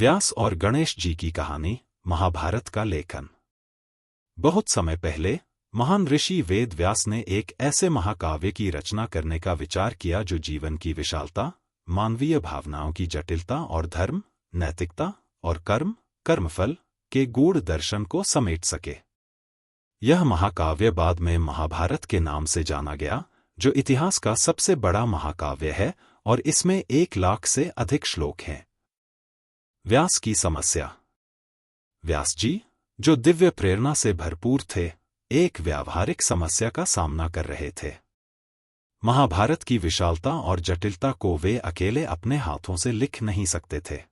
व्यास और गणेश जी की कहानी। महाभारत का लेखन। बहुत समय पहले महान ऋषि वेद व्यास ने एक ऐसे महाकाव्य की रचना करने का विचार किया जो जीवन की विशालता, मानवीय भावनाओं की जटिलता और धर्म, नैतिकता और कर्मफल के गूढ़ दर्शन को समेट सके। यह महाकाव्य बाद में महाभारत के नाम से जाना गया, जो इतिहास का सबसे बड़ा महाकाव्य है और इसमें 1,00,000 से अधिक श्लोक हैं। व्यास की समस्या। व्यास जी, जो दिव्य प्रेरणा से भरपूर थे, एक व्यावहारिक समस्या का सामना कर रहे थे। महाभारत की विशालता और जटिलता को वे अकेले अपने हाथों से लिख नहीं सकते थे।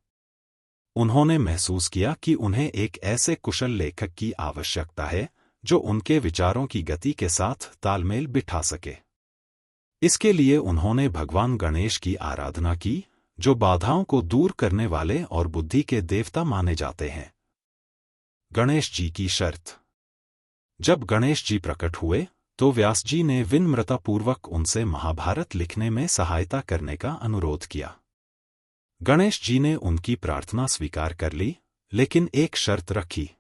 उन्होंने महसूस किया कि उन्हें एक ऐसे कुशल लेखक की आवश्यकता है जो उनके विचारों की गति के साथ तालमेल बिठा सके। इसके लिए उन्होंने भगवान गणेश की आराधना की, जो बाधाओं को दूर करने वाले और बुद्धि के देवता माने जाते हैं। गणेश जी की शर्त। जब गणेश जी प्रकट हुए तो व्यास जी ने विनम्रतापूर्वक उनसे महाभारत लिखने में सहायता करने का अनुरोध किया। गणेश जी ने उनकी प्रार्थना स्वीकार कर ली, लेकिन एक शर्त रखी।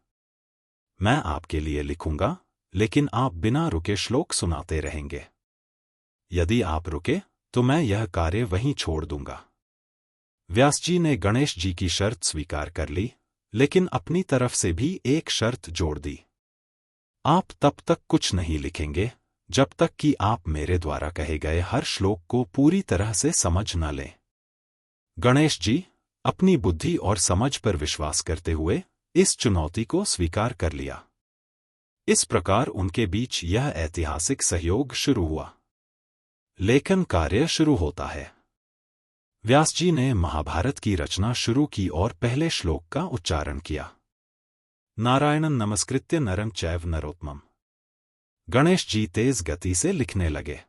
मैं आपके लिए लिखूंगा, लेकिन आप बिना रुके श्लोक सुनाते रहेंगे। यदि आप रुके तो मैं यह कार्य वहीं छोड़ दूंगा। व्यास जी ने गणेश जी की शर्त स्वीकार कर ली, लेकिन अपनी तरफ से भी एक शर्त जोड़ दी। आप तब तक कुछ नहीं लिखेंगे जब तक कि आप मेरे द्वारा कहे गए हर श्लोक को पूरी तरह से समझ न लें। गणेश जी, अपनी बुद्धि और समझ पर विश्वास करते हुए, इस चुनौती को स्वीकार कर लिया। इस प्रकार उनके बीच यह ऐतिहासिक सहयोग शुरू हुआ। लेखन कार्य शुरू होता है। व्यास जी ने महाभारत की रचना शुरू की और पहले श्लोक का उच्चारण किया। नारायणं नमस्कृत्य नरं चैव नरोत्तमम्। गणेश जी तेज गति से लिखने लगे।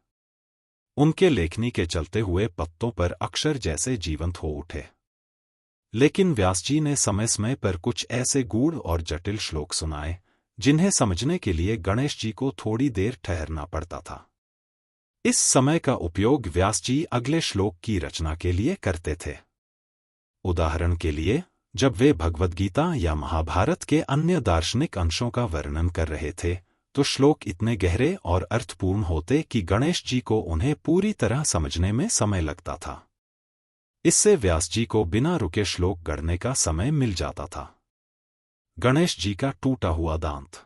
उनके लेखनी के चलते हुए पत्तों पर अक्षर जैसे जीवंत हो उठे। लेकिन व्यास जी ने समय समय पर कुछ ऐसे गूढ़ और जटिल श्लोक सुनाए, जिन्हें समझने के लिए गणेश जी को थोड़ी देर ठहरना पड़ता था। इस समय का उपयोग व्यास जी अगले श्लोक की रचना के लिए करते थे। उदाहरण के लिए, जब वे भगवद गीता या महाभारत के अन्य दार्शनिक अंशों का वर्णन कर रहे थे, तो श्लोक इतने गहरे और अर्थपूर्ण होते कि गणेश जी को उन्हें पूरी तरह समझने में समय लगता था। इससे व्यास जी को बिना रुके श्लोक गढ़ने का समय मिल जाता था। गणेश जी का टूटा हुआ दांत।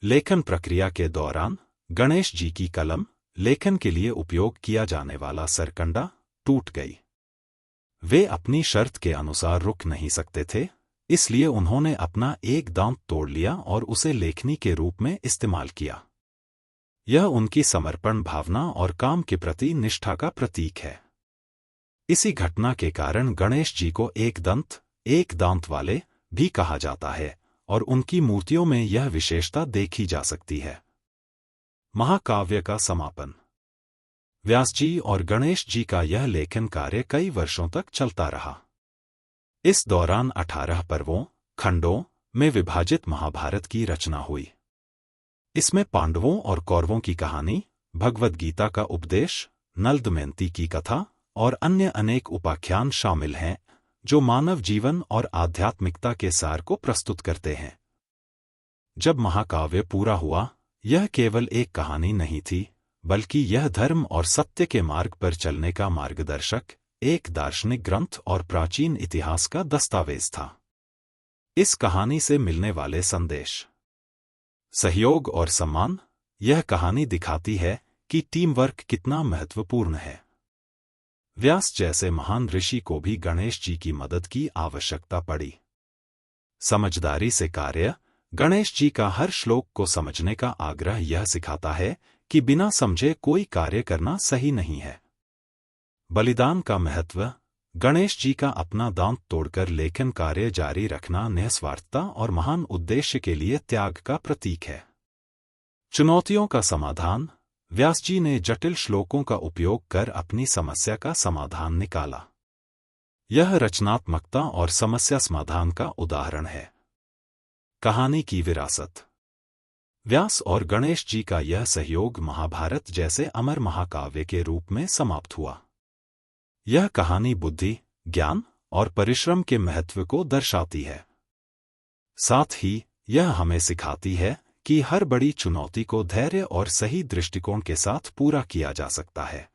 लेखन प्रक्रिया के दौरान गणेश जी की कलम, लेखन के लिए उपयोग किया जाने वाला सरकंडा, टूट गई। वे अपनी शर्त के अनुसार रुक नहीं सकते थे, इसलिए उन्होंने अपना एक दांत तोड़ लिया और उसे लेखनी के रूप में इस्तेमाल किया। यह उनकी समर्पण भावना और काम के प्रति निष्ठा का प्रतीक है। इसी घटना के कारण गणेश जी को एक दांत वाले भी कहा जाता है और उनकी मूर्तियों में यह विशेषता देखी जा सकती है। महाकाव्य का समापन। व्यास जी और गणेश जी का यह लेखन कार्य कई वर्षों तक चलता रहा। इस दौरान 18 पर्वों, खंडों में विभाजित महाभारत की रचना हुई। इसमें पांडवों और कौरवों की कहानी, भगवद गीता का उपदेश, नल दमयंती की कथा और अन्य अनेक उपाख्यान शामिल हैं, जो मानव जीवन और आध्यात्मिकता के सार को प्रस्तुत करते हैं। जब महाकाव्य पूरा हुआ, यह केवल एक कहानी नहीं थी, बल्कि यह धर्म और सत्य के मार्ग पर चलने का मार्गदर्शक, एक दार्शनिक ग्रंथ और प्राचीन इतिहास का दस्तावेज था। इस कहानी से मिलने वाले संदेश। सहयोग और सम्मान। यह कहानी दिखाती है कि टीम वर्क कितना महत्वपूर्ण है। व्यास जैसे महान ऋषि को भी गणेश जी की मदद की आवश्यकता पड़ी। समझदारी से कार्य। गणेश जी का हर श्लोक को समझने का आग्रह यह सिखाता है कि बिना समझे कोई कार्य करना सही नहीं है। बलिदान का महत्व। गणेश जी का अपना दांत तोड़कर लेखन कार्य जारी रखना निस्वार्थता और महान उद्देश्य के लिए त्याग का प्रतीक है। चुनौतियों का समाधान। व्यास जी ने जटिल श्लोकों का उपयोग कर अपनी समस्या का समाधान निकाला। यह रचनात्मकता और समस्या समाधान का उदाहरण है। कहानी की विरासत। व्यास और गणेश जी का यह सहयोग महाभारत जैसे अमर महाकाव्य के रूप में समाप्त हुआ। यह कहानी बुद्धि, ज्ञान और परिश्रम के महत्व को दर्शाती है। साथ ही यह हमें सिखाती है कि हर बड़ी चुनौती को धैर्य और सही दृष्टिकोण के साथ पूरा किया जा सकता है।